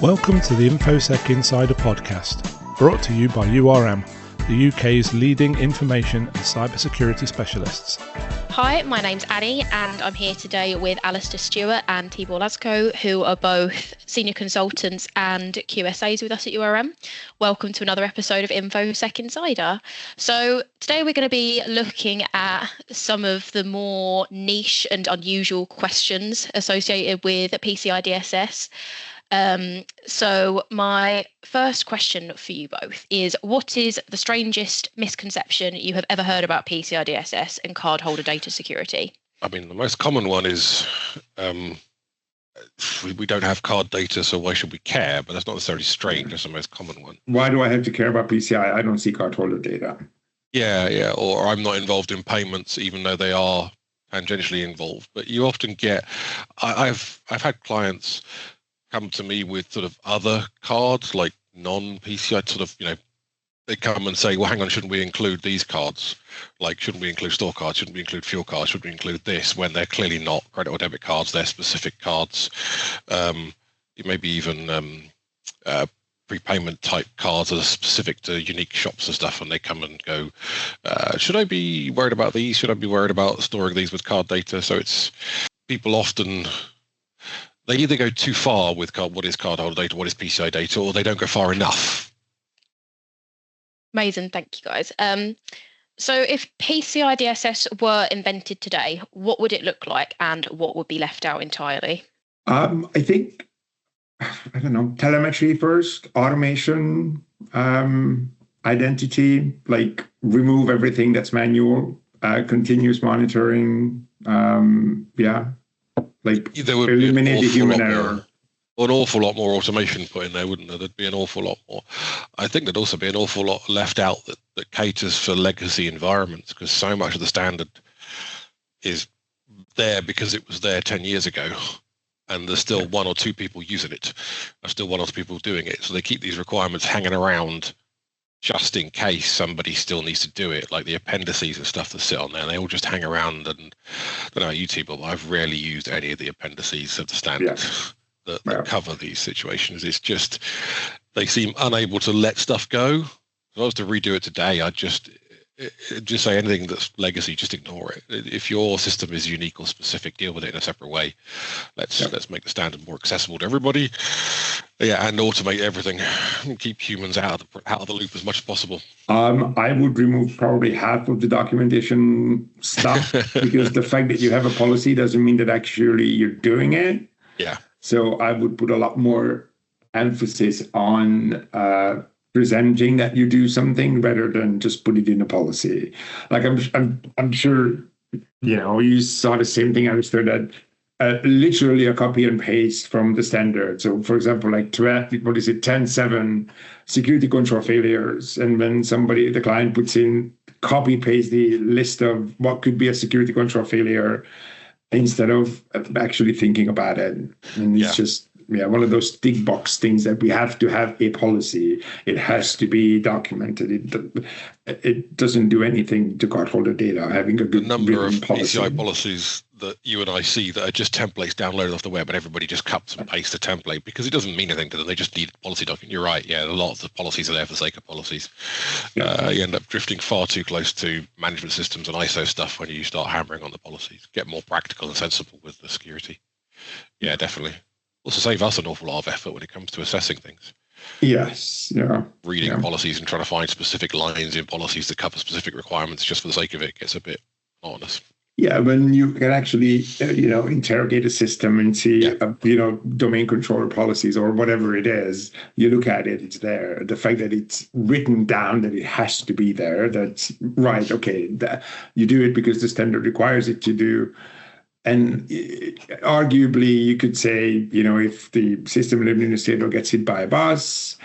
Welcome to the InfoSec Insider podcast, brought to you by URM, the UK's leading information and cybersecurity specialists. Hi, my name's Annie, and I'm here today with Alastair, Stewart and Tibor, Laczko, who are both senior consultants and QSAs with us at URM. Welcome to another episode of InfoSec Insider. So today we're going to be looking at some of the more niche and unusual questions associated with PCI DSS. So my first question for you both is, what is the strangest misconception you have ever heard about PCI DSS and cardholder data security? I mean, the most common one is we don't have card data, so why should we care? But that's not necessarily strange. That's the most common one. Why do I have to care about PCI? I don't see cardholder data. Yeah. Or I'm not involved in payments, even though they are tangentially involved. But you often get, I've had clients come to me with sort of other cards, like non-PCI sort of, they come and say, well, hang on, shouldn't we include these cards? Like, shouldn't we include store cards? Shouldn't we include fuel cards? Should we include this? When they're clearly not credit or debit cards, they're specific cards. Maybe even prepayment type cards that are specific to unique shops and stuff, and they come and go, should I be worried about these? Should I be worried about storing these with card data? So it's, people often, they either go too far with what is cardholder data, what is PCI data, or they don't go far enough. Amazing, thank you guys. So if PCI DSS were invented today, what would it look like and what would be left out entirely? I think, telemetry first, automation, identity, like remove everything that's manual, continuous monitoring, like there would eliminate the human error. An awful lot more automation put in there, wouldn't there? There'd be an awful lot more. I think there'd also be an awful lot left out that caters for legacy environments, because so much of the standard is there because it was there 10 years ago, and there's still one or two people using it. There's still one or two people doing it. So they keep these requirements hanging around just in case somebody still needs to do it, like the appendices and stuff that sit on there. They all just hang around, and I don't know about you, Tibor, but I've rarely used any of the appendices of the standard that cover these situations. It's just, they seem unable to let stuff go. If I was to redo it today, I'd just say anything that's legacy, just ignore it. If your system is unique or specific, deal with it in a separate way. Let's make the standard more accessible to everybody. And automate everything and keep humans out of the loop as much as possible. I would remove probably half of the documentation stuff because the fact that you have a policy doesn't mean that actually you're doing it. Yeah. So I would put a lot more emphasis on presenting that you do something rather than just put it in a policy. Like I'm sure you saw the same thing. I was there that literally a copy and paste from the standard. So for example, like 10.7 security control failures, and when the client puts in copy paste the list of what could be a security control failure instead of actually thinking about it, and it's just one of those tick box things that we have to have a policy. It has to be documented. It doesn't do anything to cardholder data. Having a good number of policy. PCI policies that you and I see that are just templates downloaded off the web, and everybody just cuts and pastes the template because it doesn't mean anything to them. They just need a policy document. You're right. Yeah, a lot of the policies are there for the sake of policies. You end up drifting far too close to management systems and ISO stuff when you start hammering on the policies. Get more practical and sensible with the security. Yeah, definitely. Also save us an awful lot of effort when it comes to assessing things. Yes. Yeah. Reading policies and trying to find specific lines in policies that cover specific requirements just for the sake of it gets a bit monotonous. Yeah, when you can actually, interrogate a system and see, domain controller policies or whatever it is, you look at it, it's there. The fact that it's written down that it has to be there, that's right. Okay, you do it because the standard requires it to do. And arguably, you could say, if the system administrator gets hit by a bus,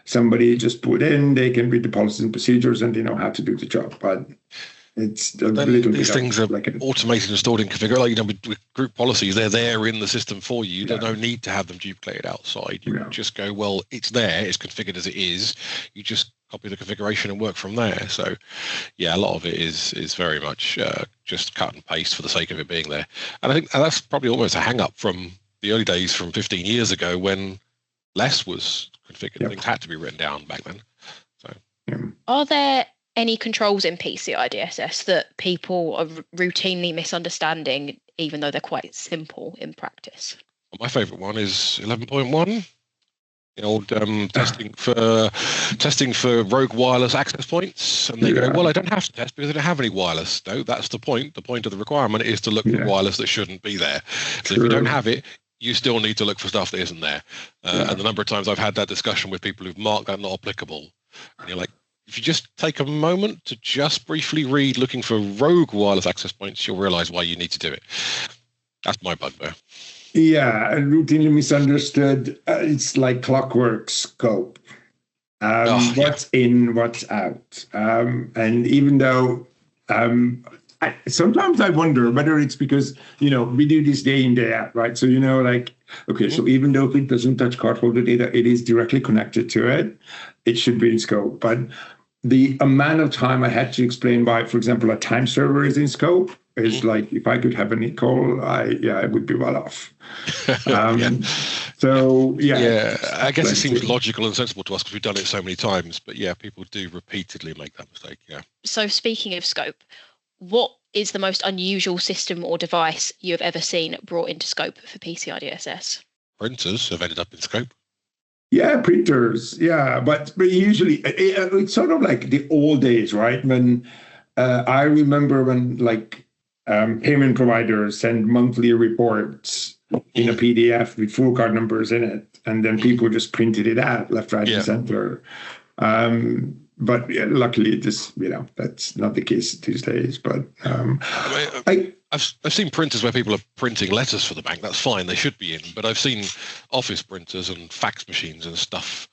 somebody just put in, they can read the policies and procedures and they know how to do the job. But it's a little these bit things are automated and stored in configuration. Like, with group policies, they're there in the system for you. There's no need to have them duplicated outside. You just go, well, it's there, it's configured as it is. You just copy the configuration and work from there. So a lot of it is very much just cut and paste for the sake of it being there. And I think that's probably almost a hang up from the early days from 15 years ago when less was configured. Yep. Things had to be written down back then. So, Are there any controls in PCI DSS that people are routinely misunderstanding, even though they're quite simple in practice? my favourite one is 11.1. The old testing for rogue wireless access points, and they go, well, I don't have to test because I don't have any wireless. No, that's the point. The point of the requirement is to look for wireless that shouldn't be there. So if you don't have it, you still need to look for stuff that isn't there. And the number of times I've had that discussion with people who've marked that not applicable, and you're like, if you just take a moment to just briefly read looking for rogue wireless access points, you'll realize why you need to do it. That's my bugbear. Yeah, routinely misunderstood. It's like clockwork scope. What's in, what's out. And even though sometimes I wonder whether it's because, we do this day in, day out, right? So, okay, so even though it doesn't touch cardholder data, it is directly connected to it. It should be in scope. But the amount of time I had to explain why, for example, a time server is in scope is like, if I could have a nickel, I would be well off. So, I guess it seems logical and sensible to us because we've done it so many times. But people do repeatedly make that mistake. Yeah. So speaking of scope, what is the most unusual system or device you have ever seen brought into scope for PCI DSS? Printers have ended up in scope. Yeah, printers. Yeah, but usually it's sort of like the old days, right? When I remember when payment providers send monthly reports in a PDF with full card numbers in it, and then people just printed it out left, right, and center. But luckily, that's not the case these days. But I've seen printers where people are printing letters for the bank. That's fine; they should be in. But I've seen office printers and fax machines and stuff,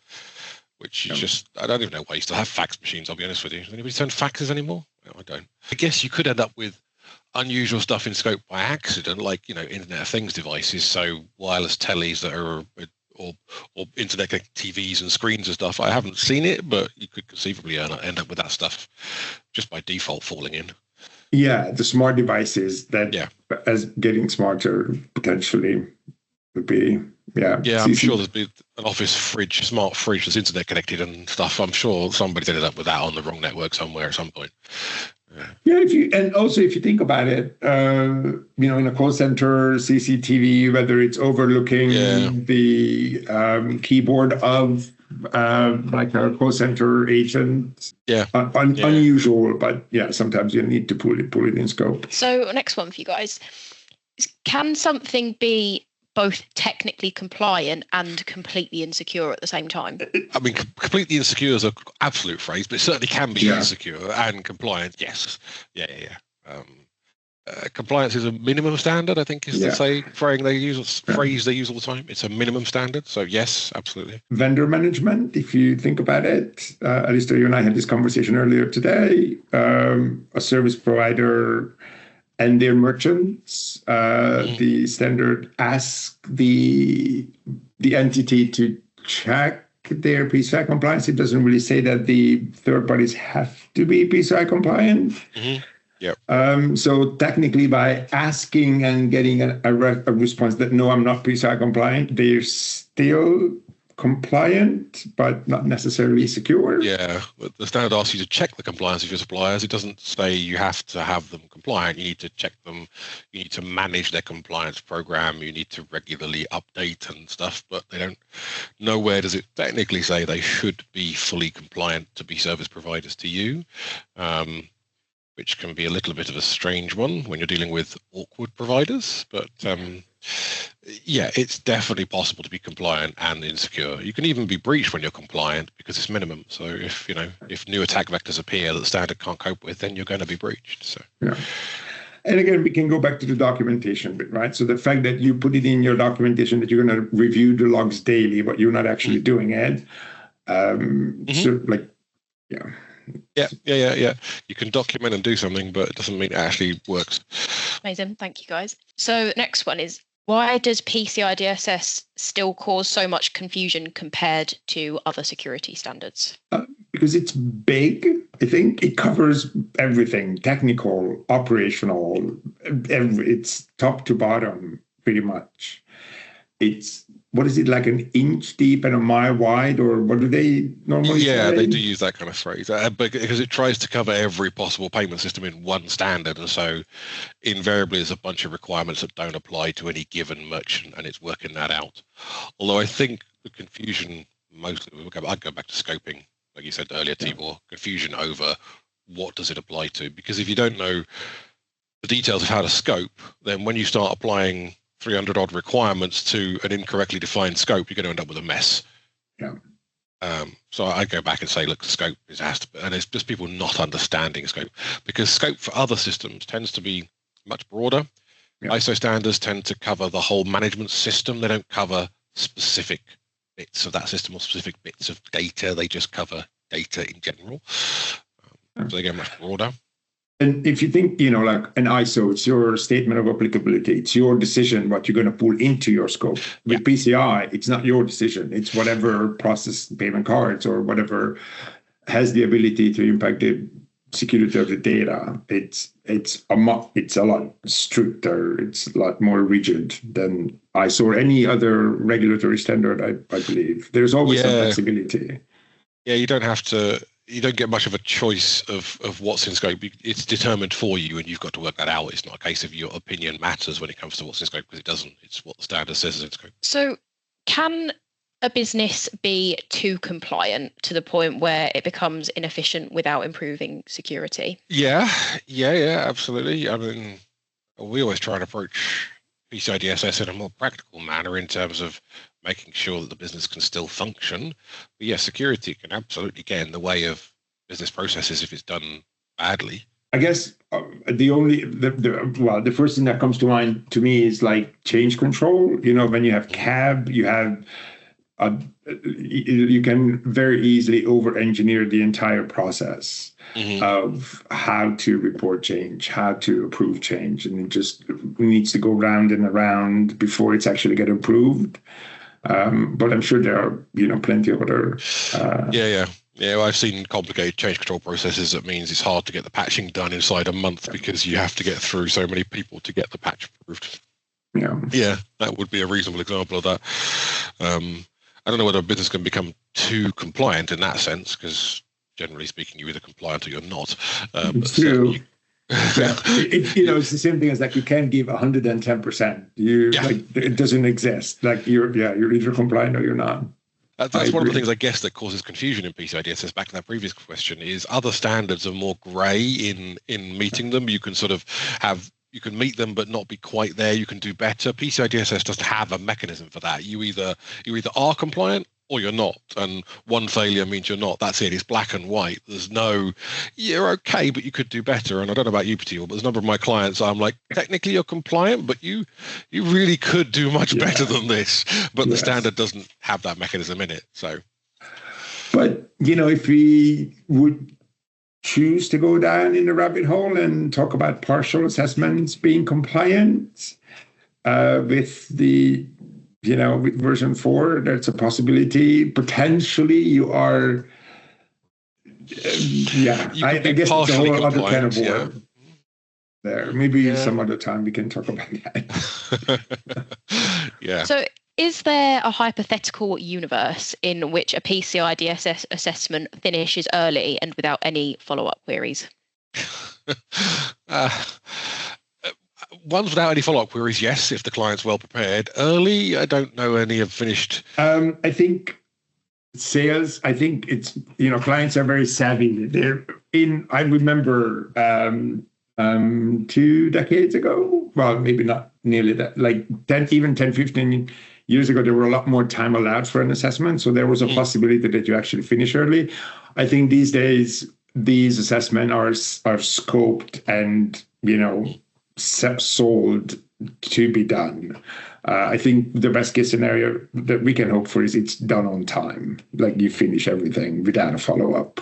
which is just, I don't even know why you still have fax machines. I'll be honest with you. Does anybody send faxes anymore? No, I don't. I guess you could end up with unusual stuff in scope by accident, like Internet of Things devices, so wireless tellies that are or internet TVs and screens and stuff. I haven't seen it, but you could conceivably end up with that stuff just by default falling in. Yeah, the smart devices that as getting smarter potentially would be I'm sure there's been an office fridge, smart fridge that's internet connected and stuff. I'm sure somebody's ended up with that on the wrong network somewhere at some point. Yeah, if you think about it, in a call center, CCTV, whether it's overlooking the keyboard of like a call center agent, unusual, but sometimes you need to pull it in scope. So next one for you guys, can something be both technically compliant and completely insecure at the same time? I mean, completely insecure is an absolute phrase, but it certainly can be insecure and compliant. Yes. Yeah. Compliance is a minimum standard, I think, is the phrase they use all the time. It's a minimum standard. So yes, absolutely. Vendor management, if you think about it, Alastair, you and I had this conversation earlier today. A service provider and their merchants, the standard ask the entity to check their PCI compliance. It doesn't really say that the third parties have to be PCI compliant. So technically, by asking and getting a response that no, I'm not PCI compliant, they're still compliant, but not necessarily secure. Yeah, but the standard asks you to check the compliance of your suppliers. It doesn't say you have to have them compliant. You need to check them. You need to manage their compliance program. You need to regularly update and stuff, but they don't. Nowhere does it technically say they should be fully compliant to be service providers to you, which can be a little bit of a strange one when you're dealing with awkward providers. But it's definitely possible to be compliant and insecure. You can even be breached when you're compliant because it's minimum. So if new attack vectors appear that the standard can't cope with, then you're going to be breached. So And again, we can go back to the documentation bit, right? So the fact that you put it in your documentation that you're going to review the logs daily, but you're not actually doing it. You can document and do something, but it doesn't mean it actually works. Amazing. Thank you, guys. So next one is, why does PCI DSS still cause so much confusion compared to other security standards? Because it's big. I think it covers everything, technical, operational, it's top to bottom, pretty much. It's what is it, like an inch deep and a mile wide, or what do they normally say? They do use that kind of phrase, because it tries to cover every possible payment system in one standard, and so invariably there's a bunch of requirements that don't apply to any given merchant, and it's working that out. Although I think the confusion mostly, I'd go back to scoping, like you said earlier, Tibor, confusion over what does it apply to, because if you don't know the details of how to scope, then when you start applying 300 odd requirements to an incorrectly defined scope, you're going to end up with a mess. Yeah. So I go back and say, look, scope and it's just people not understanding scope, because scope for other systems tends to be much broader. Yeah. ISO standards tend to cover the whole management system. They don't cover specific bits of that system or specific bits of data. They just cover data in general. So they get much broader. And if you think, like an ISO, it's your statement of applicability. It's your decision what you're going to pull into your scope. With PCI, it's not your decision. It's whatever process payment cards or whatever has the ability to impact the security of the data. It's a lot stricter. It's a lot more rigid than ISO or any other regulatory standard, I believe. There's always some flexibility. Yeah, you don't get much of a choice of what's in scope. It's determined for you, and you've got to work that out. It's not a case of your opinion matters when it comes to what's in scope, because it doesn't. It's what the standard says is in scope. So can a business be too compliant to the point where it becomes inefficient without improving security? Yeah, absolutely. I mean, we always try and approach PCI DSS in a more practical manner in terms of making sure that the business can still function. But yes, security can absolutely get in the way of business processes if it's done badly. I guess the first thing that comes to mind to me is like change control. When you have CAB, you have you can very easily over-engineer the entire process of how to report change, how to approve change, and it just needs to go round and around before it's actually get approved. But I'm sure there are, plenty of other. Well, I've seen complicated change control processes. That means it's hard to get the patching done inside a month because you have to get through so many people to get the patch approved. Yeah, that would be a reasonable example of that. I don't know whether a business can become too compliant in that sense, because generally speaking, you're either compliant or you're not. It's true. It's the same thing as like you can't give 110%. It doesn't exist. Like you're either compliant or you're not. That's one of the things, I guess, that causes confusion in PCI DSS. Back to that previous question, is other standards are more grey in meeting them. You can you can meet them but not be quite there. You can do better. PCI DSS doesn't have a mechanism for that. You either are compliant or you're not, and one failure means you're not. That's it. It's black and white. There's no, you're okay, but you could do better. And I don't know about you, Tibor, but there's a number of my clients, I'm like, technically you're compliant, but you really could do much better than this. But the standard doesn't have that mechanism in it. So, but if we would choose to go down in the rabbit hole and talk about partial assessments being compliant with the with version 4, that's a possibility. Potentially you are I guess it's a whole other kind of war there. Maybe some other time we can talk about that. So is there a hypothetical universe in which a PCI DSS assessment finishes early and without any follow-up queries? Ones without any follow-up queries, yes, if the client's well prepared. Early, I don't know any have finished. I think sales, it's, clients are very savvy. I remember 2 decades ago, well, maybe not nearly that, like 10, 15 years ago, there were a lot more time allowed for an assessment. So there was a possibility that you actually finish early. I think these days, these assessments are scoped and, sold to be done. I think the best case scenario that we can hope for is it's done on time. Like you finish everything without a follow-up.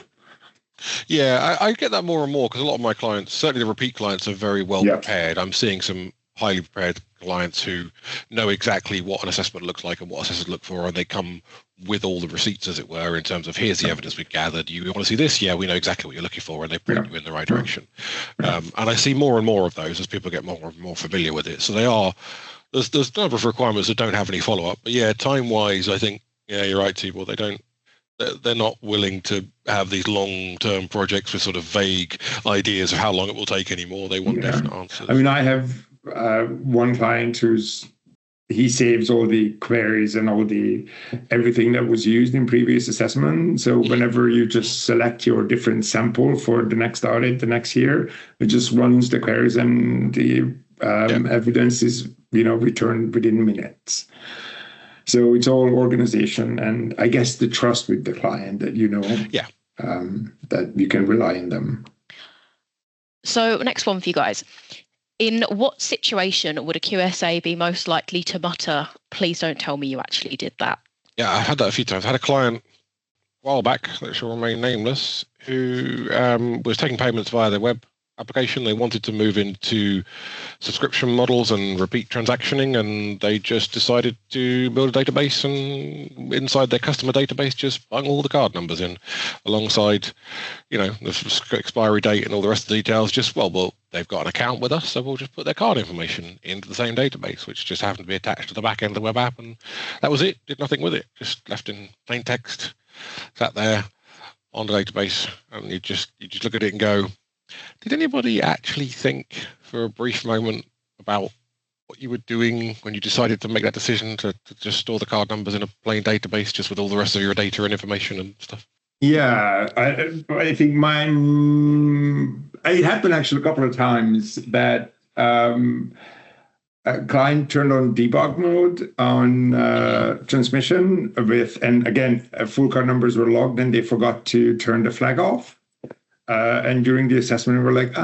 Yeah, I get that more and more because a lot of my clients, certainly the repeat clients, are very well prepared. I'm seeing some highly prepared clients who know exactly what an assessment looks like and what assessors look for, and they come with all the receipts, as it were, in terms of here's the evidence we've gathered. You want to see this? Yeah, we know exactly what you're looking for, and they point you in the right direction. And I see more and more of those as people get more and more familiar with it. So they are there's a number of requirements that don't have any follow up, but yeah, time wise, I think you're right, Tibor. They're not willing to have these long-term projects with sort of vague ideas of how long it will take anymore. They want definite answers. I mean, I have one client he saves all the queries and everything that was used in previous assessment. So whenever you just select your different sample for the next audit, the next year, it just runs the queries and the evidence is returned within minutes. So it's all organization and I guess the trust with the client that that you can rely on them. So next one for you guys. In what situation would a QSA be most likely to mutter, "Please don't tell me you actually did that"? Yeah, I've had that a few times. I had a client a while back that shall remain nameless who was taking payments via their web application. They wanted to move into subscription models and repeat transactioning, and they just decided to build a database, and inside their customer database just bung all the card numbers in alongside the expiry date and all the rest of the details. Just well they've got an account with us, so we'll just put their card information into the same database, which just happened to be attached to the back end of the web app, and that was it. Did nothing with it, just left in plain text, sat there on the database, and you just look at it and go, did anybody actually think for a brief moment about what you were doing when you decided to make that decision to just store the card numbers in a plain database just with all the rest of your data and information and stuff? Yeah, I think it happened actually a couple of times that a client turned on debug mode on transmission and again, full card numbers were logged and they forgot to turn the flag off. And during the assessment, we're like,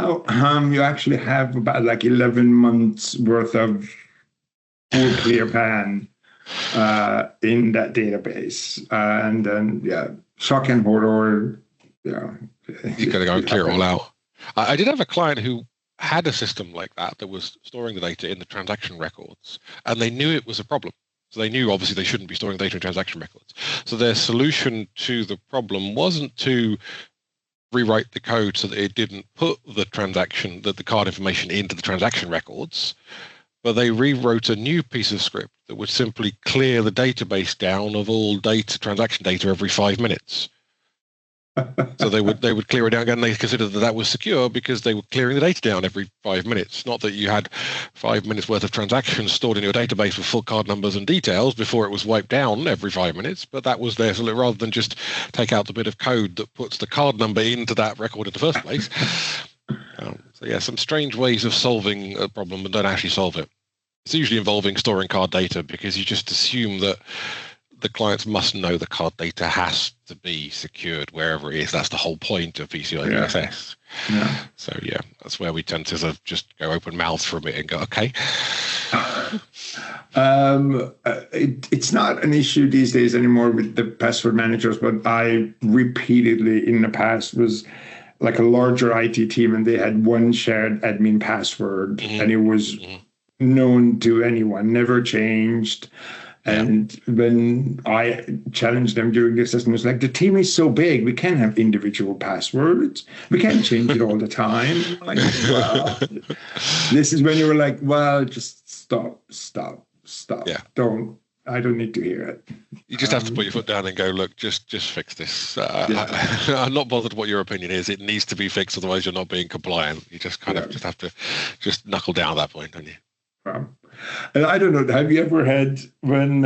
you actually have about 11 months worth of full clear pan in that database. And then, shock and horror. Yeah. You've got to go and clear it all out. I did have a client who had a system like that was storing the data in the transaction records, and they knew it was a problem. So they knew, obviously, they shouldn't be storing data in transaction records. So their solution to the problem wasn't to rewrite the code so that it didn't put the card information into the transaction records, but they rewrote a new piece of script that would simply clear the database down of all transaction data every 5 minutes. So they would clear it down again. They considered that was secure because they were clearing the data down every 5 minutes. Not that you had 5 minutes worth of transactions stored in your database with full card numbers and details before it was wiped down every 5 minutes, but that was there. So rather than just take out the bit of code that puts the card number into that record in the first place. Some strange ways of solving a problem and don't actually solve it. It's usually involving storing card data because you just assume that the clients must know the card data has to be secured wherever it is. That's the whole point of PCI DSS. Yeah. So that's where we tend to sort of just go open mouth for a bit and go, okay. It's not an issue these days anymore with the password managers, but I repeatedly in the past was like a larger IT team and they had one shared admin password and it was known to anyone, never changed. And when I challenged them during the assessment, it was like, the team is so big, we can't have individual passwords. We can't change it all the time. Like, well, this is when you were like, well, just stop. Yeah. I don't need to hear it. You just have to put your foot down and go, look, just fix this. I'm not bothered what your opinion is. It needs to be fixed, otherwise you're not being compliant. You just kind of just have to just knuckle down at that point, don't you? And I don't know, have you ever had when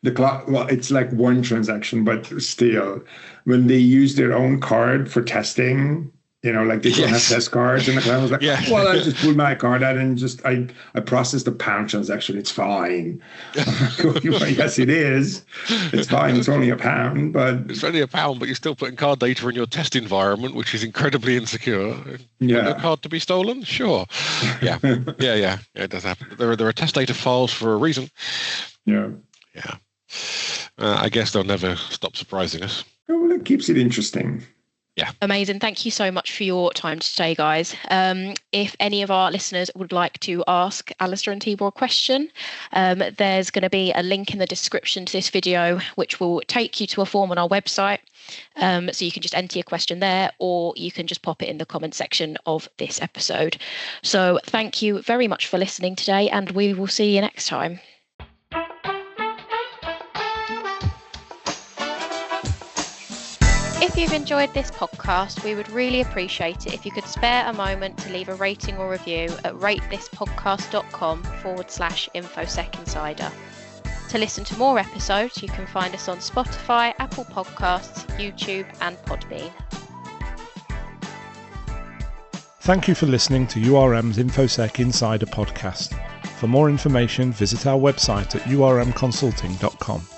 it's like one transaction, but still, when they use their own card for testing, like they don't have test cards, and the client was like, well, I just pulled my card out and I processed a pound transaction, it's fine. Yes, it is. It's fine, it's only a pound, but... It's only a pound, but you're still putting card data in your test environment, which is incredibly insecure. Yeah. A card to be stolen? Sure. Yeah, it does happen. There are test data files for a reason. Yeah. I guess they'll never stop surprising us. Well, it keeps it interesting. Yeah. Amazing. Thank you so much for your time today, guys. If any of our listeners would like to ask Alastair and Tibor a question, there's going to be a link in the description to this video, which will take you to a form on our website. So you can just enter your question there, or you can just pop it in the comment section of this episode. So thank you very much for listening today, and we will see you next time. If you've enjoyed this podcast, we would really appreciate it if you could spare a moment to leave a rating or review at ratethispodcast.com/InfoSec Insider. To listen to more episodes, you can find us on Spotify, Apple Podcasts, YouTube, and Podbean. Thank you for listening to URM's InfoSec Insider podcast. For more information, visit our website at urmconsulting.com.